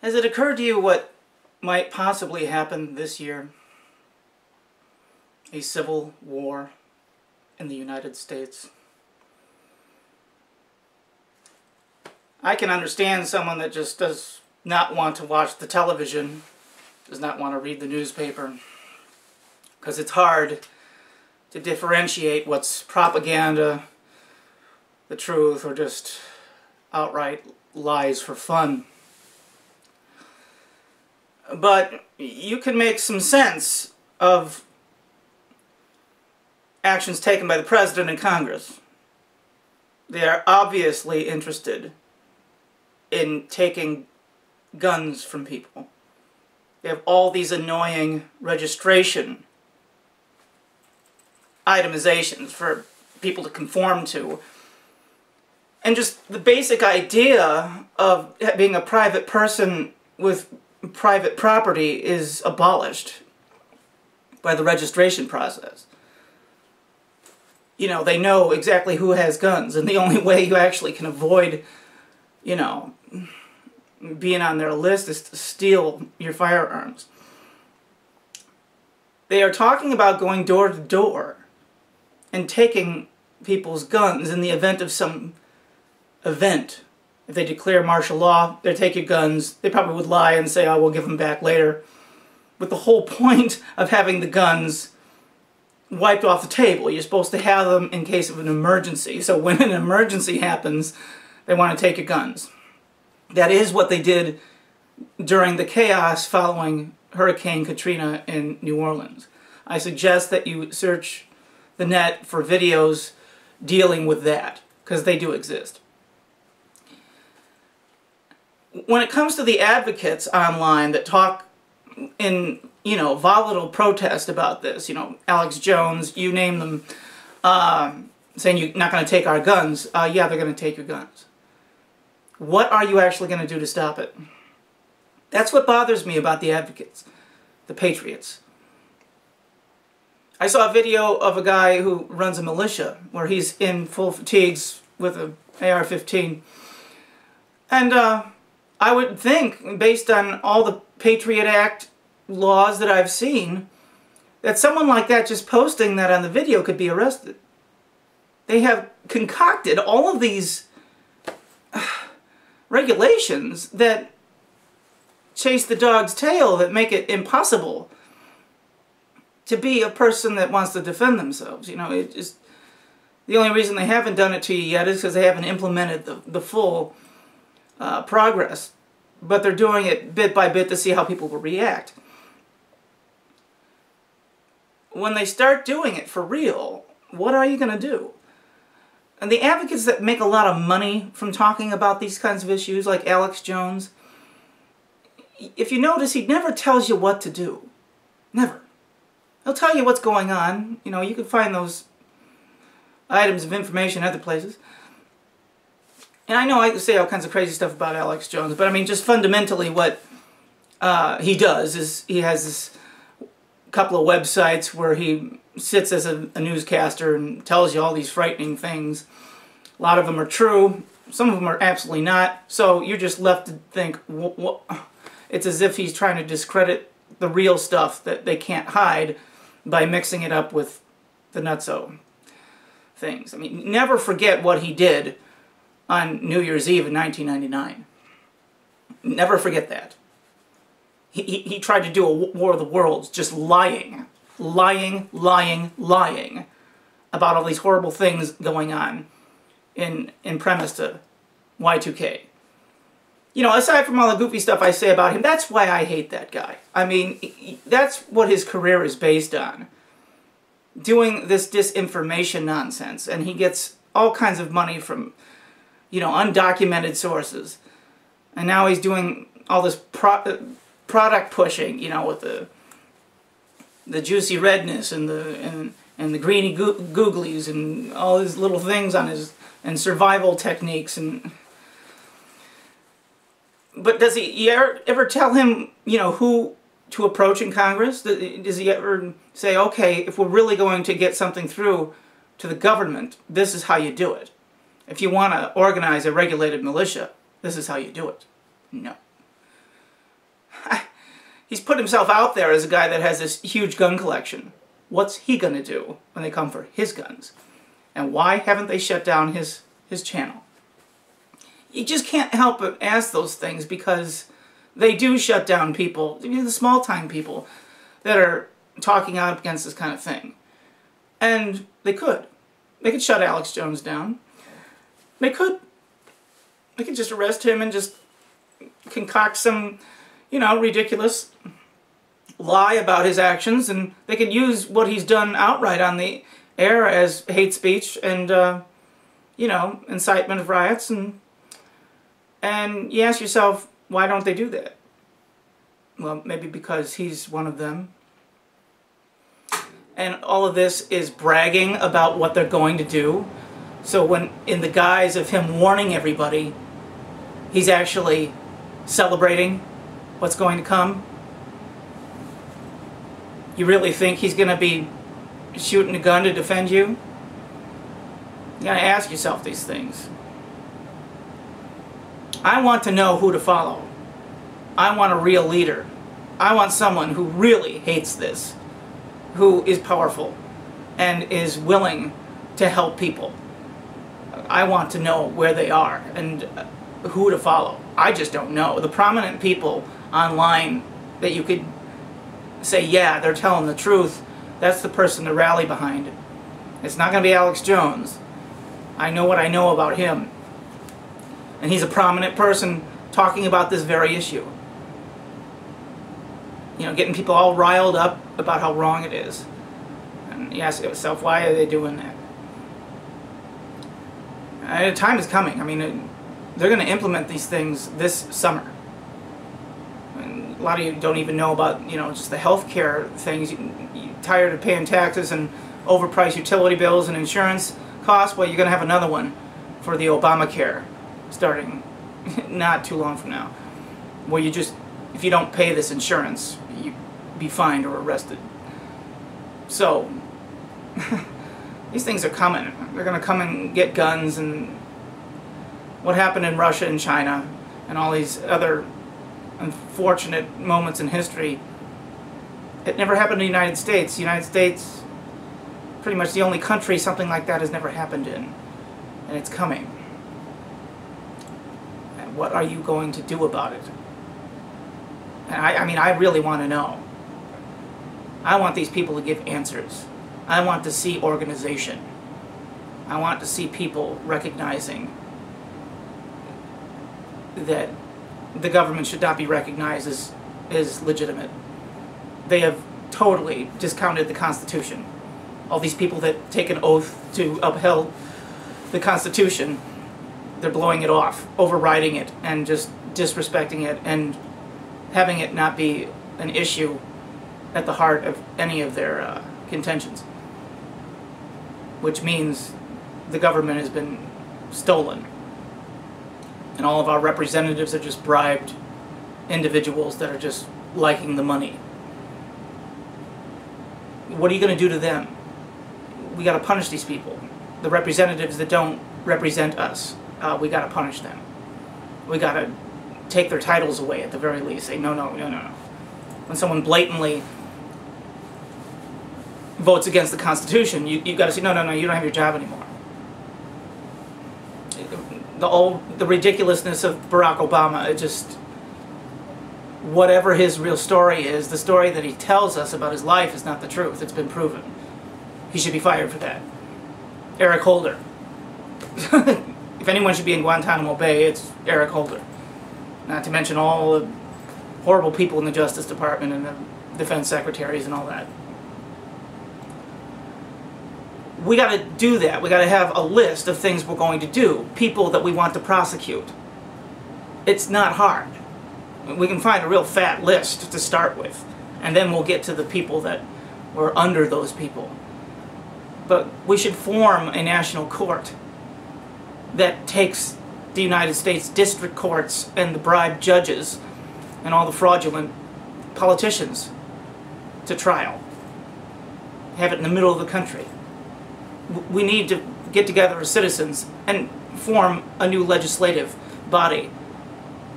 Has it occurred to you what might possibly happen this year? A civil war in the United States. I can understand someone that just does not want to watch the television, does not want to read the newspaper, because it's hard to differentiate what's propaganda, the truth, or just outright lies for fun. But you can make some sense of actions taken by the President and Congress. They are obviously interested in taking guns from people. They have all these annoying registration itemizations for people to conform to. And just the basic idea of being a private person with private property is abolished by the registration process. You know, they know exactly who has guns, and the only way you actually can avoid, you know, being on their list is to steal your firearms. They are talking about going door to door and taking people's guns in the event of some event. If they declare martial law, they take your guns. They probably would lie and say, oh, we'll give them back later. But the whole point of having the guns wiped off the table, you're supposed to have them in case of an emergency. So when an emergency happens, they want to take your guns. That is what they did during the chaos following Hurricane Katrina in New Orleans. I suggest that you search the net for videos dealing with that, because they do exist. When it comes to the advocates online that talk in, you know, volatile protest about this, you know, Alex Jones, you name them, saying you're not going to take our guns, yeah, they're going to take your guns. What are you actually going to do to stop it? That's what bothers me about the advocates, the patriots. I saw a video of a guy who runs a militia, where he's in full fatigues with an AR-15, and I would think, based on all the Patriot Act laws that I've seen, that someone like that just posting that on the video could be arrested. They have concocted all of these regulations that chase the dog's tail, that make it impossible to be a person that wants to defend themselves. You know, it just, the only reason they haven't done it to you yet is because they haven't implemented the full progress, but they're doing it bit by bit to see how people will react. When they start doing it for real, what are you going to do? And the advocates that make a lot of money from talking about these kinds of issues, like Alex Jones, if you notice, he never tells you what to do. Never. He'll tell you what's going on. You know, you can find those items of information other places. And I know I say all kinds of crazy stuff about Alex Jones, but I mean, just fundamentally what he does is he has this couple of websites where he sits as a newscaster and tells you all these frightening things. A lot of them are true, some of them are absolutely not, so you're just left to think, it's as if he's trying to discredit the real stuff that they can't hide by mixing it up with the nutso things. I mean, never forget what he did on New Year's Eve in 1999. Never forget that. He tried to do a War of the Worlds, just lying about all these horrible things going on in premise to Y2K. You know, aside from all the goofy stuff I say about him, that's why I hate that guy. I mean, that's what his career is based on. Doing this disinformation nonsense, and he gets all kinds of money from, you know, undocumented sources. And now he's doing all this product pushing, you know, with the juicy redness and the greeny googlies and all these little things on his, and survival techniques. And but does he ever tell him, you know, who to approach in Congress? Does he ever say, okay, if we're really going to get something through to the government, this is how you do it? If you want to organize a regulated militia, this is how you do it. No. He's put himself out there as a guy that has this huge gun collection. What's he going to do when they come for his guns? And why haven't they shut down his channel? You just can't help but ask those things, because they do shut down people, the small-time people, that are talking out against this kind of thing. And they could. They could shut Alex Jones down. They could. They could just arrest him and just concoct some, ridiculous lie about his actions, and they could use what he's done outright on the air as hate speech and, incitement of riots, and you ask yourself, why don't they do that? Well, maybe because he's one of them. And all of this is bragging about what they're going to do. So when, in the guise of him warning everybody, he's actually celebrating what's going to come. You really think he's going to be shooting a gun to defend you? You gotta ask yourself these things. I want to know who to follow. I want a real leader. I want someone who really hates this, who is powerful and is willing to help people. I want to know where they are and who to follow. I just don't know. The prominent people online that you could say, yeah, they're telling the truth, that's the person to rally behind. It's not going to be Alex Jones. I know what I know about him. And he's a prominent person talking about this very issue. Getting people all riled up about how wrong it is. And you ask yourself, why are they doing that? And time is coming. I mean, they're going to implement these things this summer. And a lot of you don't even know about, just the healthcare things. You're tired of paying taxes and overpriced utility bills and insurance costs. Well, you're going to have another one for the Obamacare starting not too long from now, where you just, if you don't pay this insurance, you be fined or arrested. So these things are coming. They're going to come and get guns, and what happened in Russia and China and all these other unfortunate moments in history, it never happened in the United States. The United States, pretty much the only country something like that has never happened in, and it's coming. And what are you going to do about it? And I really want to know. I want these people to give answers. I want to see organization. I want to see people recognizing that the government should not be recognized as legitimate. They have totally discounted the Constitution. All these people that take an oath to uphold the Constitution, they're blowing it off, overriding it, and just disrespecting it, and having it not be an issue at the heart of any of their contentions. Which means the government has been stolen. And all of our representatives are just bribed individuals that are just liking the money. What are you going to do to them? We got to punish these people. The representatives that don't represent us, we got to punish them. We got to take their titles away at the very least. Say, no, no, no, no, no. When someone blatantly votes against the Constitution, you've got to say, no, no, no, you don't have your job anymore. The ridiculousness of Barack Obama, it just, whatever his real story is, the story that he tells us about his life is not the truth. It's been proven. He should be fired for that. Eric Holder. If anyone should be in Guantanamo Bay, it's Eric Holder. Not to mention all the horrible people in the Justice Department and the defense secretaries and all that. We got to do that. We got to have a list of things we're going to do, people that we want to prosecute. It's not hard. We can find a real fat list to start with, and then we'll get to the people that were under those people. But we should form a national court that takes the United States district courts and the bribed judges and all the fraudulent politicians to trial. Have it in the middle of the country. We need to get together as citizens and form a new legislative body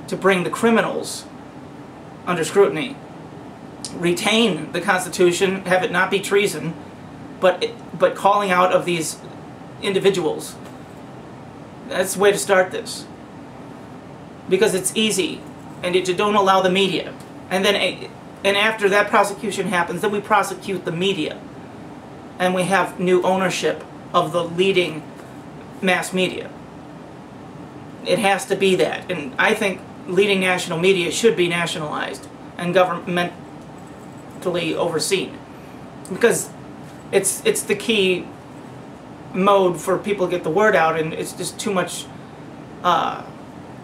to bring the criminals under scrutiny. Retain the Constitution, have it not be treason, but calling out of these individuals. That's the way to start this. Because it's easy, and you don't allow the media. And after that prosecution happens, then we prosecute the media. And we have new ownership of the leading mass media. It has to be that. And I think leading national media should be nationalized and governmentally overseen. Because it's the key mode for people to get the word out, and it's just too much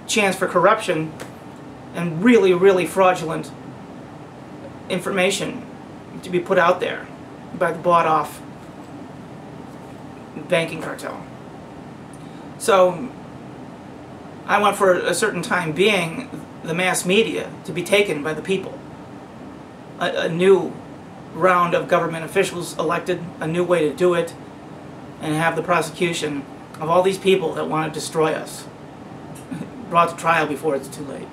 chance for corruption and really, really fraudulent information to be put out there by the bought-off banking cartel. So I want for a certain time being the mass media to be taken by the people. A new round of government officials elected, a new way to do it, and have the prosecution of all these people that want to destroy us brought to trial before it's too late.